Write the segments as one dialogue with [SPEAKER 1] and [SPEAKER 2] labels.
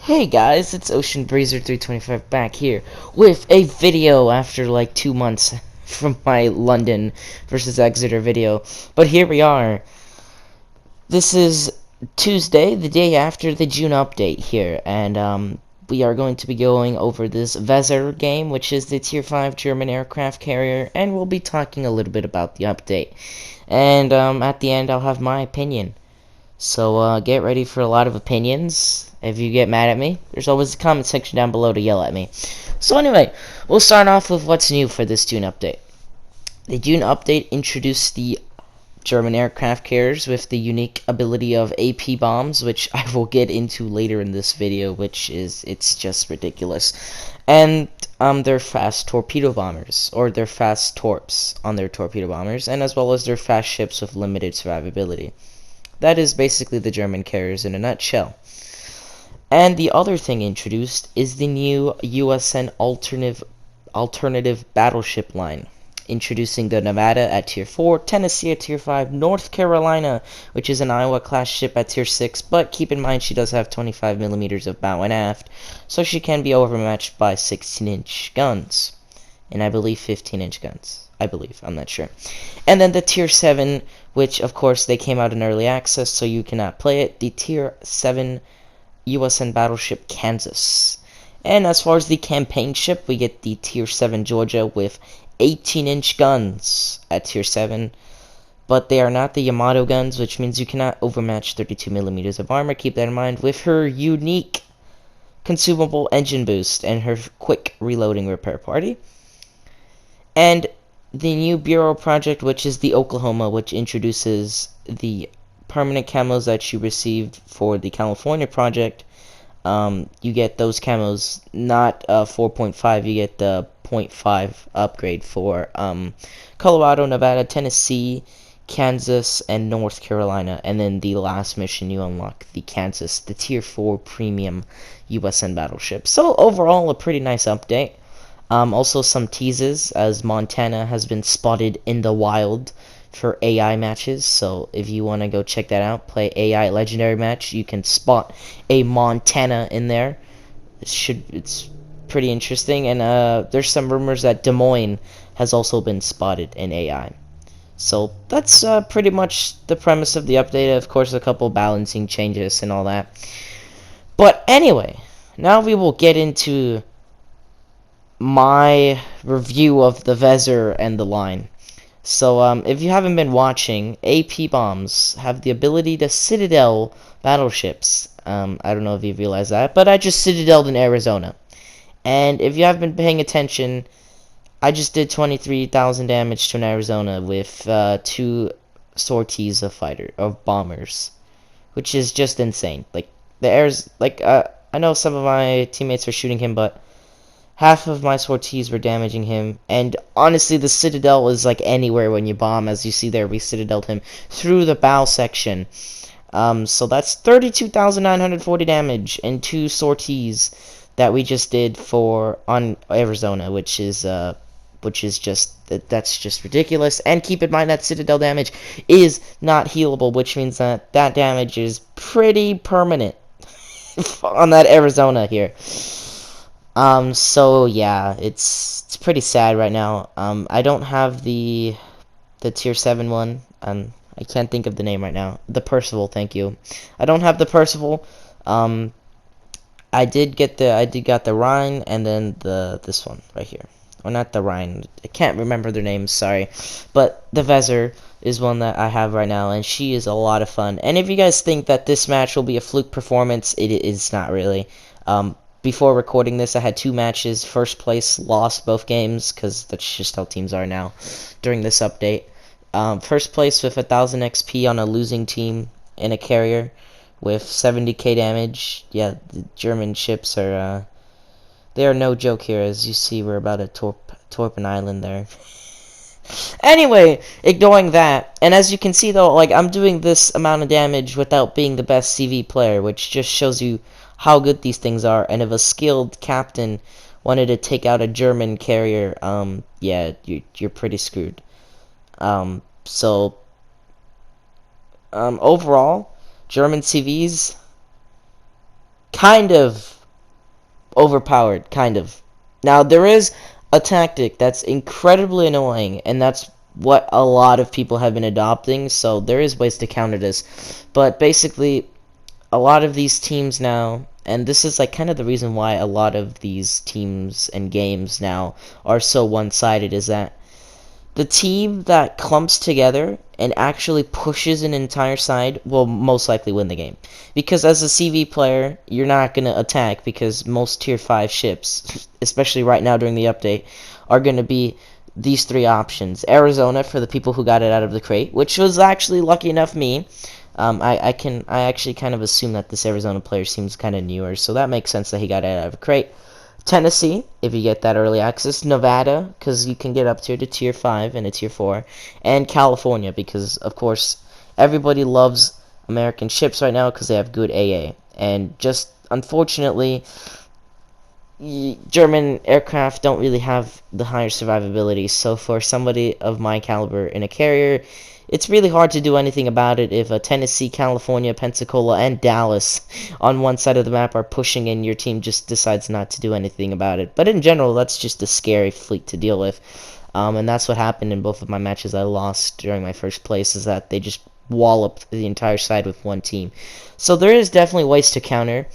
[SPEAKER 1] Hey guys, it's Ocean Breezer 325 back here with a video after like 2 months from my London versus Exeter video. But here we are. This is Tuesday, the day after the June update here, and we are going to be going over this Weser game, which is the Tier 5 German aircraft carrier, and we'll be talking a little bit about the update. And at the end, I'll have my opinion. So get ready for a lot of opinions. If you get mad at me, there's always a comment section down below to yell at me. So anyway, we'll start off with what's new for this June update. The June update introduced the German aircraft carriers with the unique ability of AP bombs, which I will get into later in this video, it's just ridiculous. And their fast torpedo bombers, or their fast torps on their torpedo bombers, and as well as their fast ships with limited survivability. That is basically the German carriers in a nutshell. And the other thing introduced is the new USN alternative battleship line, introducing the Nevada at Tier 4, Tennessee at Tier 5, North Carolina, which is an Iowa-class ship at Tier 6, but keep in mind she does have 25 millimeters of bow and aft, so she can be overmatched by 16-inch guns, and I believe 15-inch guns. I'm not sure. And then the Tier 7, which of course they came out in early access, so you cannot play it, the Tier 7 USN battleship Kansas. And as far as the campaign ship, we get the Tier 7 Georgia with 18-inch guns at Tier 7, but they are not the Yamato guns, which means you cannot overmatch 32 millimeters of armor. Keep that in mind with her unique consumable engine boost and her quick reloading repair party. And the new Bureau project, which is the Oklahoma, which introduces the permanent camos that you received for the California project. You get those camos, not 4.5, you get the 0.5 upgrade for Colorado, Nevada, Tennessee, Kansas, and North Carolina. And then the last mission, you unlock the Kansas, the Tier 4 Premium USN battleship. So overall, a pretty nice update. Also some teases, as Montana has been spotted in the wild for AI matches, so if you want to go check that out, play AI legendary match, you can spot a Montana in there. It's pretty interesting, and there's some rumors that Des Moines has also been spotted in AI. So that's pretty much the premise of the update. Of course, a couple balancing changes and all that. But anyway, now we will get into my review of the Weser and the line. So, if you haven't been watching, AP bombs have the ability to citadel battleships. I don't know if you realize that, but I just citadeled in Arizona. And if you haven't been paying attention, I just did 23,000 damage to an Arizona with 2 sorties of bombers, which is just insane. Like I know some of my teammates are shooting him, but half of my sorties were damaging him, and honestly, the Citadel is like anywhere when you bomb. As you see there, we Citadeled him through the bow section. So that's 32,940 damage and 2 sorties that we just did on Arizona, which is just ridiculous. And keep in mind that Citadel damage is not healable, which means that damage is pretty permanent on that Arizona here. So yeah, it's pretty sad right now. I don't have the Tier 7 one. I can't think of the name right now. The Percival, thank you. I don't have the Percival. I did got the Rhine, and then this one right here. Or not the Rhine. I can't remember their names, sorry. But the Weser is one that I have right now, and she is a lot of fun. And if you guys think that this match will be a fluke performance, it is not really. Before recording this, I had 2 matches. First place lost both games, because that's just how teams are now during this update. First place with 1,000 XP on a losing team in a carrier with 70k damage. Yeah, the German ships are, they are no joke here. As you see, we're about to torp an island there. Anyway, ignoring that, and as you can see though, like, I'm doing this amount of damage without being the best CV player, which just shows you how good these things are. And if a skilled captain wanted to take out a German carrier, yeah, you're pretty screwed. Overall, German CVs kind of overpowered, kind of. Now, there is a tactic that's incredibly annoying, and that's what a lot of people have been adopting, so there is ways to counter this. But basically, a lot of these teams now, and this is like kind of the reason why a lot of these teams and games now are so one-sided, is that the team that clumps together and actually pushes an entire side will most likely win the game. Because as a CV player, you're not going to attack, because most tier 5 ships, especially right now during the update, are going to be these three options. Arizona, for the people who got it out of the crate, which was actually lucky enough me. I actually kind of assume that this Arizona player seems kind of newer, so that makes sense that he got it out of a crate. Tennessee, if you get that early access. Nevada, because you can get up to tier 5 and a tier 4. And California, because, of course, everybody loves American ships right now because they have good AA. And just, unfortunately, German aircraft don't really have the higher survivability. So for somebody of my caliber in a carrier, it's really hard to do anything about it if Tennessee, California, Pensacola, and Dallas on one side of the map are pushing and your team just decides not to do anything about it. But in general, that's just a scary fleet to deal with. And that's what happened in both of my matches I lost during my first place, is that they just walloped the entire side with one team. So there is definitely ways to counter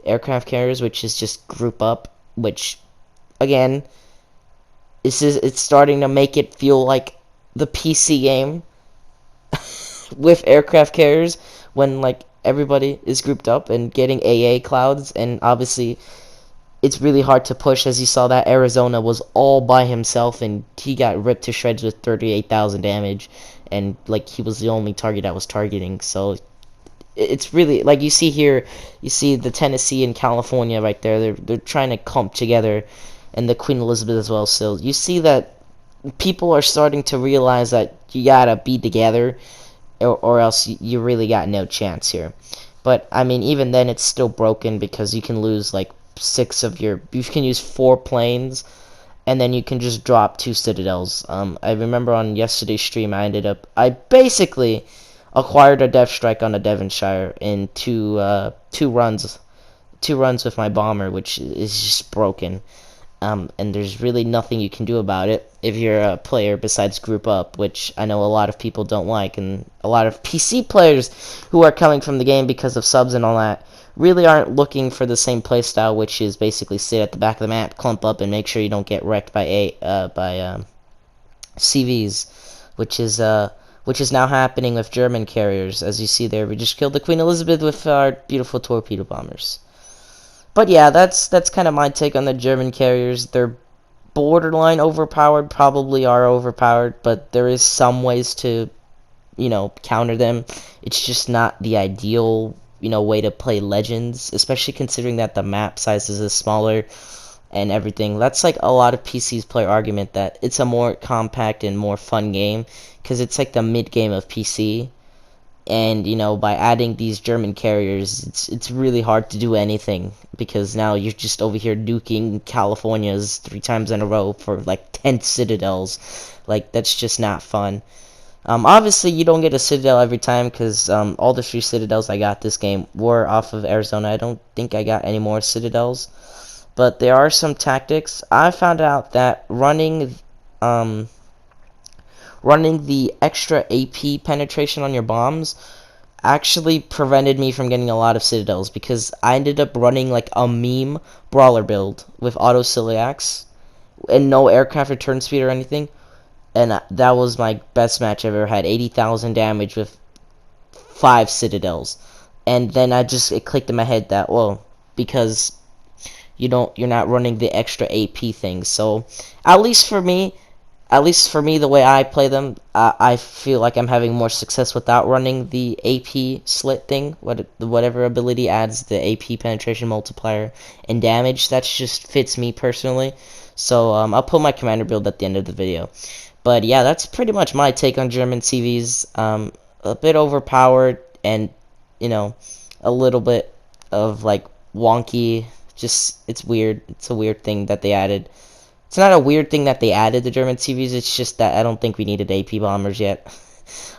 [SPEAKER 1] aircraft carriers, which is just group up, which, again, it's starting to make it feel like the PC game with aircraft carriers, when like everybody is grouped up and getting AA clouds, and obviously it's really hard to push. As you saw, that Arizona was all by himself and he got ripped to shreds with 38,000 damage, and like he was the only target I was targeting. So it's really, like, you see here, you see the Tennessee and California right there, they're trying to clump together, and the Queen Elizabeth as well. So you see that people are starting to realize that you gotta be together, or else you really got no chance here. But I mean, even then, it's still broken, because you can lose like you can use 4 planes, and then you can just drop 2 citadels. I remember on yesterday's stream, I basically acquired a Death Strike on a Devonshire in two runs with my bomber, which is just broken. And there's really nothing you can do about it if you're a player besides group up, which I know a lot of people don't like, and a lot of PC players who are coming from the game because of subs and all that really aren't looking for the same playstyle, which is basically sit at the back of the map, clump up, and make sure you don't get wrecked by CVs, which is now happening with German carriers. As you see there, we just killed the Queen Elizabeth with our beautiful torpedo bombers. But yeah, that's kind of my take on the German carriers. They're borderline overpowered, probably are overpowered, but there is some ways to, counter them. It's just not the ideal, way to play Legends, especially considering that the map sizes is smaller and everything. That's like a lot of PCs play argument that it's a more compact and more fun game, because it's like the mid game of PC. And by adding these German carriers, it's really hard to do anything, because now you're just over here nuking California's 3 times in a row for like 10 citadels. Like, that's just not fun. Obviously you don't get a citadel every time, because all the 3 citadels I got this game were off of Arizona. I don't think I got any more citadels, but there are some tactics. I found out that running the extra AP penetration on your bombs actually prevented me from getting a lot of citadels, because I ended up running like a meme brawler build with auto celiacs and no aircraft return speed or anything, and that was my best match I've ever had. 80,000 damage with 5 citadels. And then it clicked in my head that, well, because you're not running the extra AP things. So at least for me, the way I play them, I feel like I'm having more success without running the AP slit thing. Whatever ability adds the AP penetration multiplier and damage, that just fits me personally. So I'll put my commander build at the end of the video. But yeah, that's pretty much my take on German CVs. A bit overpowered, and a little bit of like wonky. Just, it's weird. It's a weird thing that they added. It's not a weird thing that they added the German CVs, it's just that I don't think we needed AP bombers yet.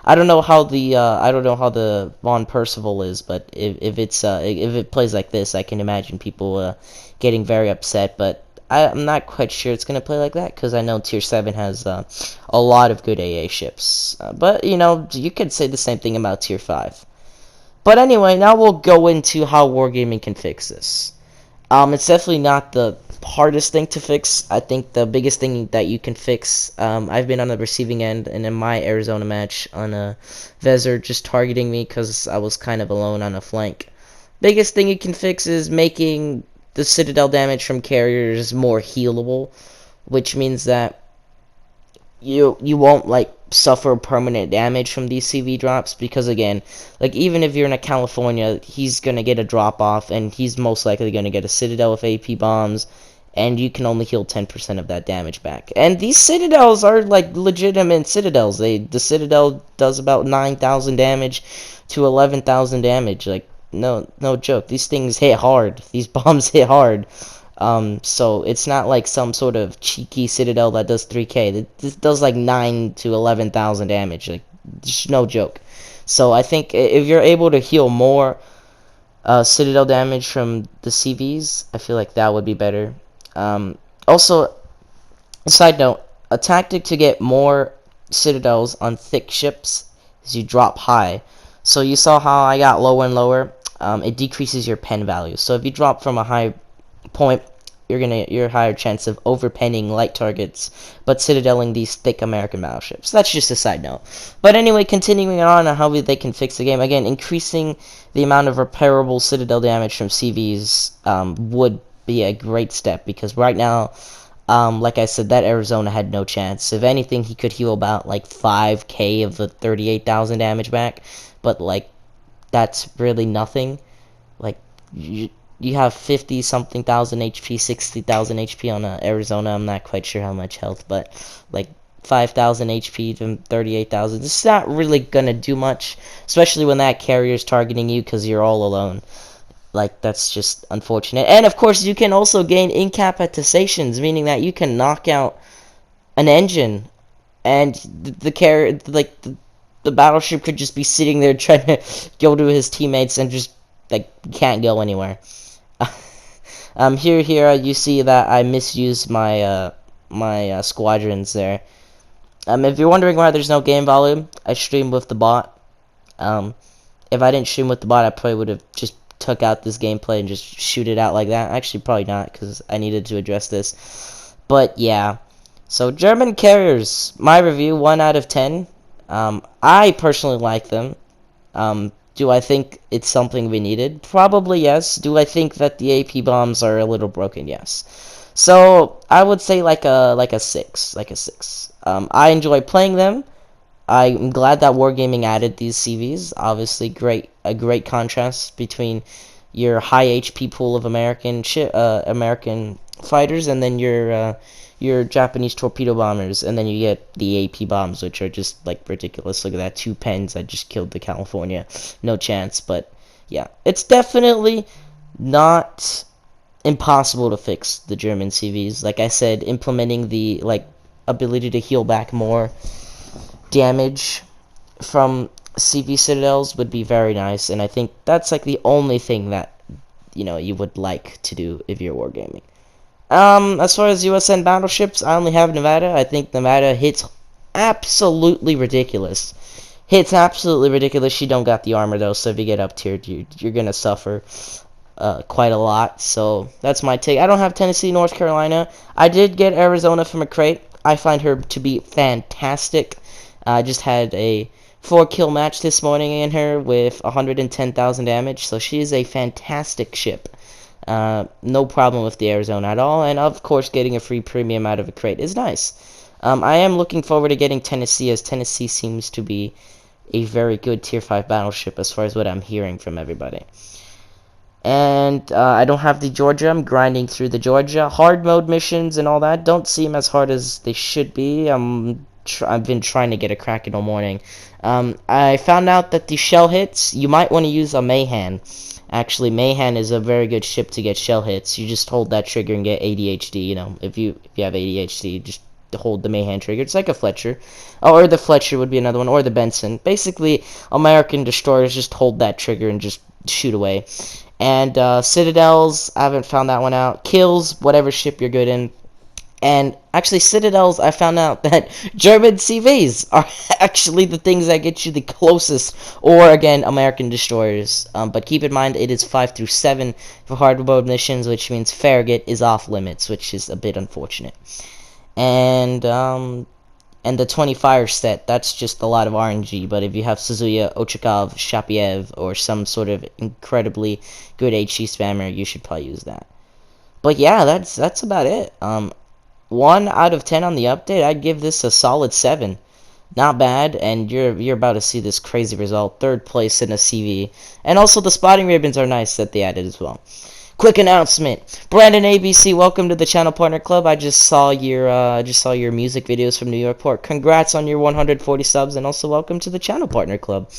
[SPEAKER 1] I don't know how the Von Percival is, but if it plays like this, I can imagine people getting very upset. But I'm not quite sure it's gonna play like that because I know Tier 7 has a lot of good AA ships. But you know, you could say the same thing about Tier 5. But anyway, now we'll go into how Wargaming can fix this. It's definitely not the hardest thing to fix. I think the biggest thing that you can fix, I've been on the receiving end, and in my Arizona match on a Vezir just targeting me because I was kind of alone on a flank. Biggest thing you can fix is making the Citadel damage from carriers more healable, which means that you won't like suffer permanent damage from these CV drops, because again, like even if you're in a California, he's gonna get a drop off and he's most likely gonna get a Citadel with AP bombs, and you can only heal 10% of that damage back. And these Citadels are like legitimate Citadels. The Citadel does about 9,000 damage to 11,000 damage. Like no joke. These things hit hard. These bombs hit hard. So it's not like some sort of cheeky Citadel that does 3k. This does like 9 to 11,000 damage. Like, just no joke. So I think if you're able to heal more Citadel damage from the CVs, I feel like that would be better. Also, side note, a tactic to get more Citadels on thick ships is you drop high. So you saw how I got lower and lower. It decreases your pen value. So if you drop from a high point, you're higher chance of overpenning light targets, but citadeling these thick American battleships. That's just a side note. But anyway, continuing on how they can fix the game. Again, increasing the amount of repairable citadel damage from CVs would be a great step, because right now, like I said, that Arizona had no chance. If anything, he could heal about like 5k of the 38,000 damage back, but like that's really nothing. Like you have 50 something thousand HP, 60,000 HP on Arizona. I'm not quite sure how much health, but like 5,000 HP to 38,000. It's not really gonna do much, especially when that carrier's targeting you because you're all alone. Like, that's just unfortunate. And of course, you can also gain incapacitations, meaning that you can knock out an engine, and the carrier, like the battleship, could just be sitting there trying to go to his teammates and just like can't go anywhere. Here you see that I misused my my squadrons there. If you're wondering why there's no game volume, I stream with the bot. If I didn't stream with the bot, I probably would have just took out this gameplay and just shoot it out like that. Actually, probably not, because I needed to address this. But yeah, so German carriers, my review, 1 out of 10. I personally like them. Do I think it's something we needed? Probably yes. Do I think that the AP bombs are a little broken? Yes. So I would say like a 6, like a 6. I enjoy playing them. I'm glad that Wargaming added these CVs. Obviously, a great contrast between your high HP pool of American fighters, and then your Japanese torpedo bombers, and then you get the AP bombs, which are just like ridiculous. Look at that, 2 pens that just killed the California. No chance. But yeah, it's definitely not impossible to fix the German CVs. Like I said, implementing the ability to heal back more damage from CV citadels would be very nice, and I think that's like the only thing that you would like to do if you're wargaming. As far as USN battleships, I only have Nevada. I think Nevada hits absolutely ridiculous. Hits absolutely ridiculous. She don't got the armor though, so if you get up tiered, you're gonna suffer quite a lot. So that's my take. I don't have Tennessee, North Carolina. I did get Arizona from a crate. I find her to be fantastic. I just had a 4-kill match this morning in her with 110,000 damage, so she is a fantastic ship. No problem with the Arizona at all, and of course getting a free premium out of a crate is nice. I am looking forward to getting Tennessee, as Tennessee seems to be a very good tier 5 battleship as far as what I'm hearing from everybody. And I don't have the Georgia. I'm grinding through the Georgia. Hard mode missions and all that don't seem as hard as they should be. I've been trying to get a crack in all morning. I found out that the shell hits, you might want to use a Mayhan. Actually, Mayhan is a very good ship to get shell hits. You just hold that trigger and get ADHD. If you have ADHD, just hold the Mayhem trigger. It's like a Fletcher. Or the Fletcher would be another one, or the Benson. Basically, American destroyers just hold that trigger and just shoot away. And Citadels, I haven't found that one out. Kills whatever ship you're good in. And actually, Citadels, I found out that German CVs are actually the things that get you the closest, or again, American destroyers. But keep in mind, it is 5 through 7 for hard mode missions, which means Farragut is off limits, which is a bit unfortunate. And the 20 fire set, that's just a lot of RNG. But if you have Suzuya, Ochakov, Shapiev, or some sort of incredibly good HE spammer, you should probably use that. But yeah, that's about it. 1 out of 10 on the update, I'd give this a solid 7. Not bad, and you're about to see this crazy result. 3rd place in a CV. And also the spotting ribbons are nice that they added as well. Quick announcement. Brandon ABC, welcome to the Channel Partner Club. I just saw your music videos from New York Port. Congrats on your 140 subs, and also welcome to the Channel Partner Club.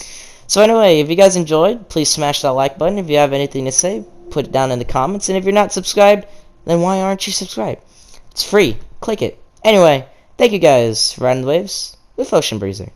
[SPEAKER 1] So anyway, if you guys enjoyed, please smash that like button. If you have anything to say, put it down in the comments. And if you're not subscribed, then why aren't you subscribed? It's free. Click it. Anyway, thank you guys for riding the waves with Ocean Breezer.